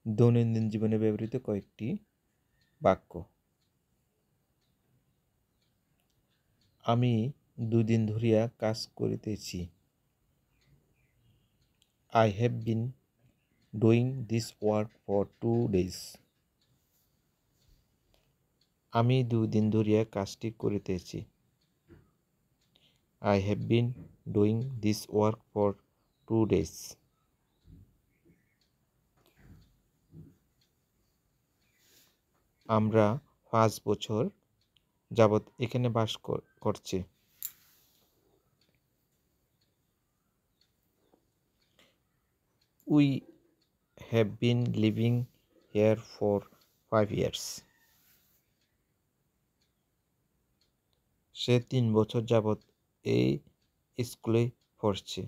দৈনন্দিন জীবনে ব্যবহৃত কয়েকটি বাক্য। আমি 2 দিন ধরিয়া কাজ করিতেছি। I have been doing this work for 2 days. আমি 2 দিন ধরিয়া কাজটি করিতেছি। I have been doing this work for 2 days. আমরা 5 বছর যাবৎ এখানে বাস করছি। We have been living here for 5 years. সে 3 বছর যাবৎ এই স্কুলে পড়ছে।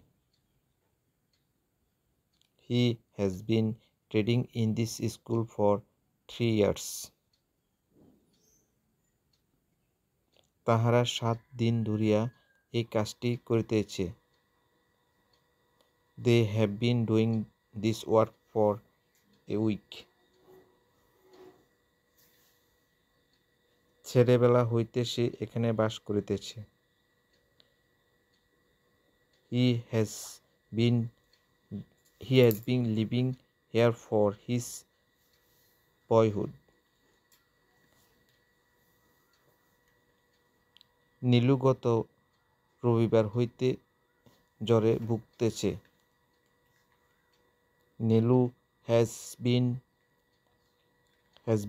He has been studying in this school for 3 years. তাহারা 7 দিন ধরিয়া এই কাজটি করিতেছে। They have been doing this work for a week. ছেলেবেলা হইতে সে এখানে বাস করিতেছে। He has been living here for his boyhood. Nilu গত রবিবার হইতে জ্বরে ভুগতেছে। Nilu has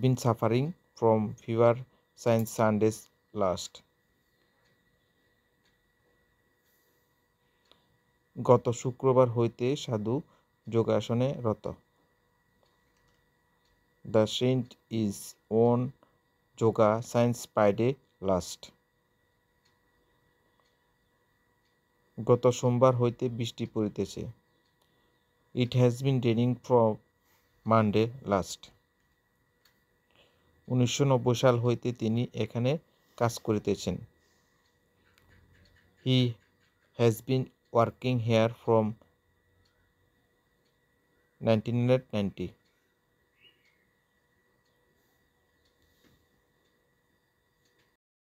been suffering from fever since Sunday last. গত শুক্রবার হইতে সাধু যোগাসনে রত। The saint is on yoga since Friday last. গত সোমবার হইতে বৃষ্টি পড়িতেছে। It has been raining from Monday last. 1990 সাল হইতে তিনি এখানে কাজ করিতেছেন। He has been working here from 1990.